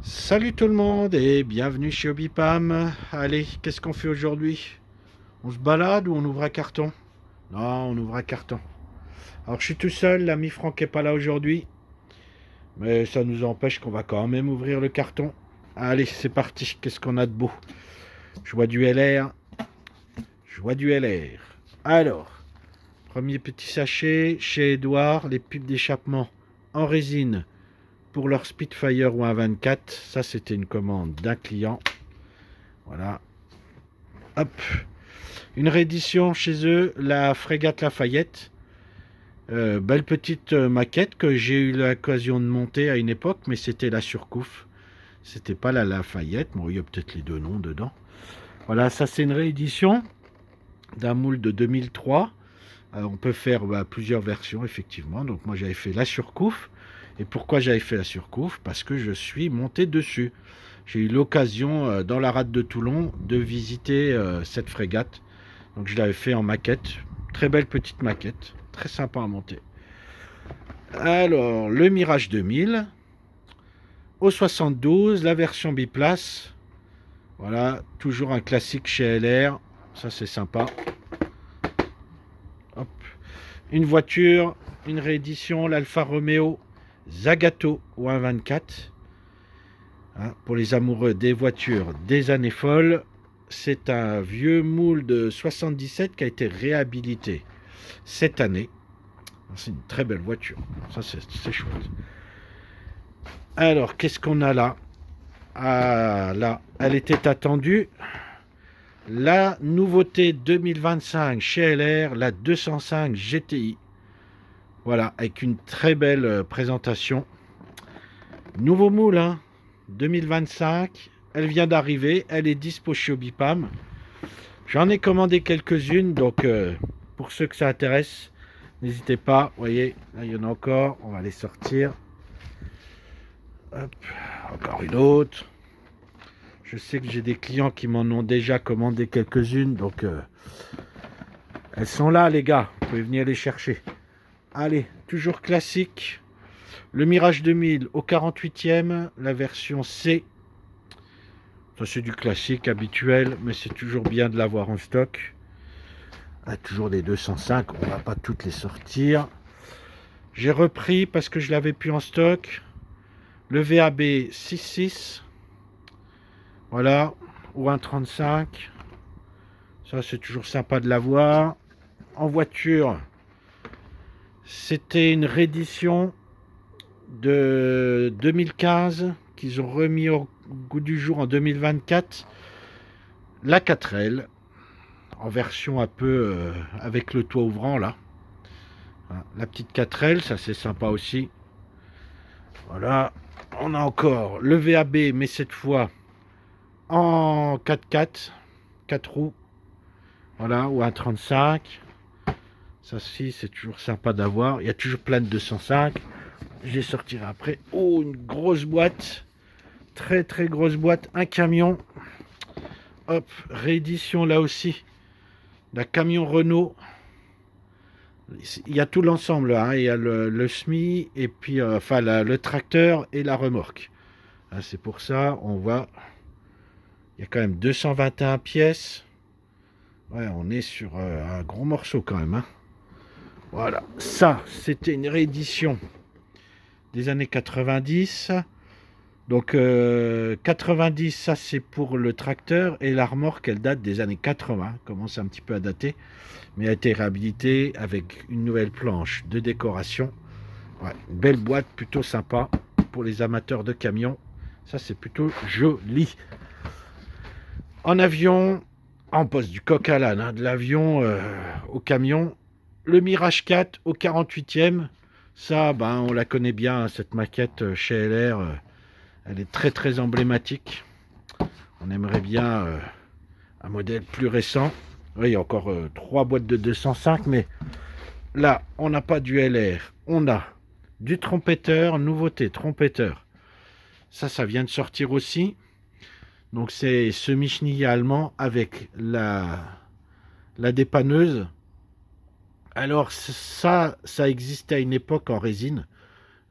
Salut tout le monde et bienvenue chez Obipam. Allez, qu'est-ce qu'on fait aujourd'hui? On se balade ou on ouvre un carton? Non, on ouvre un carton. Alors je suis tout seul, l'ami Franck est pas là aujourd'hui, mais ça nous empêche qu'on va quand même ouvrir le carton. Allez, c'est parti, qu'est-ce qu'on a de beau? Je vois du LR, je vois du LR. Alors, premier petit sachet chez Edouard, les pipes d'échappement en résine pour leur Spitfire ou un 24. Ça, c'était une commande d'un client. Voilà. Hop. Une réédition chez eux, la Frégate Lafayette. Belle petite maquette que j'ai eu l'occasion de monter à une époque, mais c'était la Surcouf. C'était pas la Lafayette. Bon, il y a peut-être les deux noms dedans. Voilà, ça c'est une réédition d'un moule de 2003. On peut faire plusieurs versions, effectivement. Donc moi j'avais fait la Surcouf. Et pourquoi j'avais fait la Surcouf? Parce que je suis monté dessus. J'ai eu l'occasion, dans la rade de Toulon, de visiter cette frégate. Donc je l'avais fait en maquette. Très belle petite maquette. Très sympa à monter. Alors, le Mirage 2000. Au 72, la version biplace. Voilà, toujours un classique chez LR. Ça, c'est sympa. Hop. Une voiture, une réédition, l'Alfa Romeo Zagato ou un 24. Hein, pour les amoureux des voitures des années folles, c'est un vieux moule de 77 qui a été réhabilité cette année. C'est une très belle voiture. Ça, c'est chouette. Alors, qu'est-ce qu'on a là? Ah, là, elle était attendue. La nouveauté 2025 chez LR, la 205 GTI. Voilà, avec une très belle présentation. Nouveau moule, hein, 2025. Elle vient d'arriver. Elle est dispo chez Obipam. J'en ai commandé quelques-unes, donc pour ceux que ça intéresse, n'hésitez pas. Vous voyez, là, il y en a encore. On va les sortir. Hop, encore une autre. Je sais que j'ai des clients qui m'en ont déjà commandé quelques-unes, donc elles sont là, les gars. Vous pouvez venir les chercher. Allez, toujours classique. Le Mirage 2000 au 48e, la version C. Ça, c'est du classique habituel, mais c'est toujours bien de l'avoir en stock. Ah, toujours des 205, on ne va pas toutes les sortir. J'ai repris parce que je l'avais plus en stock. Le VAB 66. Voilà, ou un 35. Ça, c'est toujours sympa de l'avoir. En voiture, c'était une réédition de 2015 qu'ils ont remis au goût du jour en 2024. La 4L, en version un peu avec le toit ouvrant là. La petite 4L, ça c'est sympa aussi. Voilà, on a encore le VAB, mais cette fois en 4x4, 4 roues. Voilà, ou un 35. Ça aussi, c'est toujours sympa d'avoir. Il y a toujours plein de 205. Je les sortirai après. Oh, une grosse boîte. Très très grosse boîte. Un camion. Hop, réédition là aussi. D'un camion Renault. Il y a tout l'ensemble. Hein. Il y a le SMI et puis le tracteur et la remorque. Hein, c'est pour ça, on voit. Il y a quand même 221 pièces. Ouais, on est sur un gros morceau quand même. Hein. Voilà, ça, c'était une réédition des années 90. Donc 90, ça c'est pour le tracteur et la remorque, elle date des années 80, commence un petit peu à dater, mais a été réhabilitée avec une nouvelle planche de décoration. Ouais, une belle boîte, plutôt sympa pour les amateurs de camions. Ça c'est plutôt joli. En avion, on passe du coq à l'âne, hein, de l'avion au camion. Le Mirage 4 au 48e, ça, ben, on la connaît bien, cette maquette chez LR. Elle est très très emblématique. On aimerait bien un modèle plus récent. Oui, il y a encore 3 boîtes de 205, mais là, on n'a pas du LR. On a du trompetteur, nouveauté, trompetteur. Ça vient de sortir aussi. Donc c'est semi-chenillé allemand avec la dépanneuse. Alors ça existait à une époque en résine.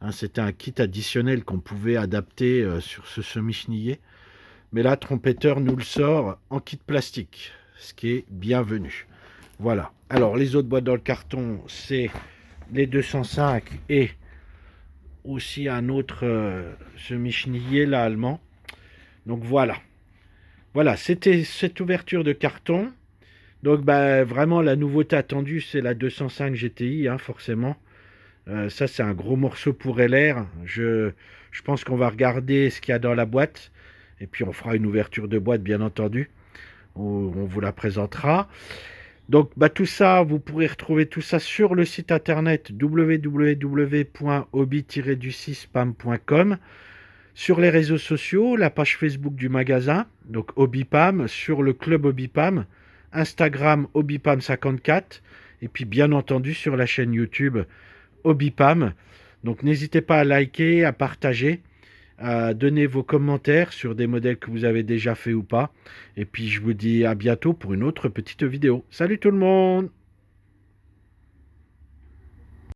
Hein, c'était un kit additionnel qu'on pouvait adapter sur ce semi-chenillé. Mais là, Trompeter nous le sort en kit plastique, ce qui est bienvenu. Voilà. Alors, les autres boîtes dans le carton, c'est les 205 et aussi un autre semi-chenillé, là, allemand. Donc, voilà. Voilà, c'était cette ouverture de carton. Donc, bah, vraiment, la nouveauté attendue, c'est la 205 GTI, hein, forcément. Ça, c'est un gros morceau pour LR. Je pense qu'on va regarder ce qu'il y a dans la boîte. Et puis, on fera une ouverture de boîte, bien entendu, où on vous la présentera. Donc, bah, tout ça, vous pourrez retrouver tout ça sur le site internet www.hobby-du6pam.com, sur les réseaux sociaux, la page Facebook du magasin, donc Hobbypam, sur le club Hobbypam, Instagram Hobbypam54, et puis bien entendu sur la chaîne YouTube Hobbypam. Donc n'hésitez pas à liker, à partager, à donner vos commentaires sur des modèles que vous avez déjà fait ou pas. Et puis je vous dis à bientôt pour une autre petite vidéo. Salut tout le monde!